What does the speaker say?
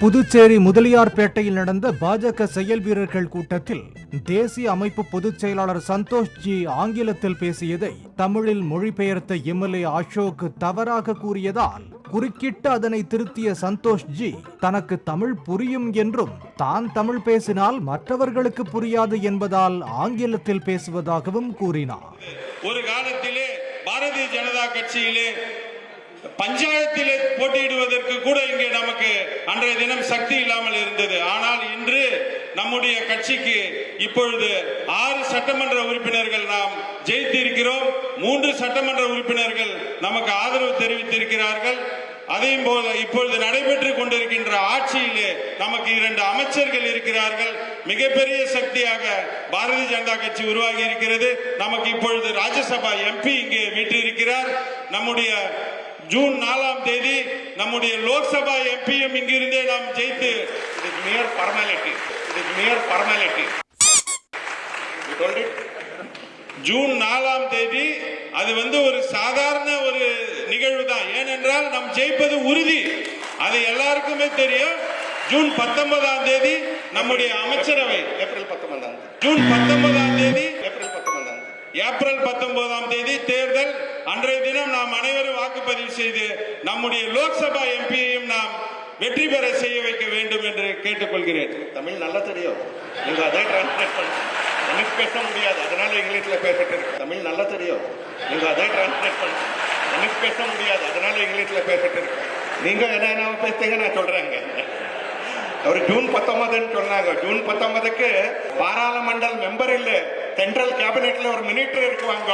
புதுச்சேரி முதலியார்பேட்டையில் நடந்த பாஜக செயல் வீரர்கள் கூட்டத்தில் தேசிய அமைப்பு பொதுச் செயலாளர் சந்தோஷ் ஜி ஆங்கிலத்தில் பேசியதை தமிழில் மொழிபெயர்த்த எம்எல்ஏ அசோக் தவறாக கூறியதால் குறுக்கிட்டு அதனை திருத்திய சந்தோஷ் ஜி தனக்கு தமிழ் புரியும் என்றும் தான் தமிழ் பேசினால் மற்றவர்களுக்கு புரியாது என்பதால் ஆங்கிலத்தில் பேசுவதாகவும் கூறினார். ஒரு காலத்திலே பாரதிய ஜனதா கட்சியிலே பஞ்சாயத்திலே போட்டியிடுவதற்கு கூட இங்கே நமக்கு அன்றைய தினம் சக்தி இல்லாமல் இருந்தது. ஆனால் இன்று நம்முடைய கட்சிக்கு இப்பொழுது 6 சட்டமன்ற உறுப்பினர்கள் நாம் ஜெயித்திருக்கிறோம். 3 சட்டமன்ற உறுப்பினர்கள் நமக்கு ஆதரவு தெரிவித்திருக்கிறார்கள். அதையும் போல இப்பொழுது நடைபெற்றுக் கொண்டிருக்கின்ற ஆட்சியிலே நமக்கு 2 அமைச்சர்கள் இருக்கிறார்கள். மிகப்பெரிய சக்தியாக பாரதிய ஜனதா கட்சி உருவாகி இருக்கிறது. நமக்கு இப்பொழுது ராஜ்யசபா எம்பி இங்கே வீற்றிருக்கிறார். நம்முடைய ஜூன் 4ஆம் தேதி நம்முடைய லோக்சபா எம்பியும் இங்கிருந்தே நாம் ஜெயித்து ஜூன் 4ஆம் தேதி அது ஒரு சாதாரண ஒரு நிகழ்வு தான். ஏனென்றால் நாம் ஜெயிப்பது உறுதி, அது எல்லாருக்குமே தெரியும். ஜூன் 19ஆம் தேதி நம்முடைய அமைச்சரவை ஜூன் 19ஆம் தேதி ஏப்ரல் 19ஆம் தேதி தேர்தல். அன்றைய தினம் நாம் அனைவரும் வாக்குப்பதிவு செய்து நம்முடைய லோக்சபா எம்பியையும் நாம் வெற்றி பெற செய்ய வைக்க வேண்டும் என்று கேட்டுக்கொள்கிறேன். தமிழ் நல்லா தெரியும், நீங்க அதை டிரான்ஸ்லேட் பண்ண எனக்கு பேச முடியாது, அதனால இங்கிலீஷ்ல பேசிட்டு இருக்கு. தமிழ் நல்லா தெரியும், நீங்க அதை டிரான்ஸ்லேட் பண்ண எனக்கு பேச முடியாது, அதனால இங்கிலீஷ்ல பேசிட்டு இருக்கு. நீங்க என்ன பேசுறீங்க நான் சொல்றேங்க. அவர் ஜூன் 19 சொன்னாங்க. ஜூன் 19க்கு பாராளுமன்ற மெம்பர் இல்ல, சென்ட்ரல் கேபினெட்ல ஒரு மினிஸ்டர் இருக்குவாங்க.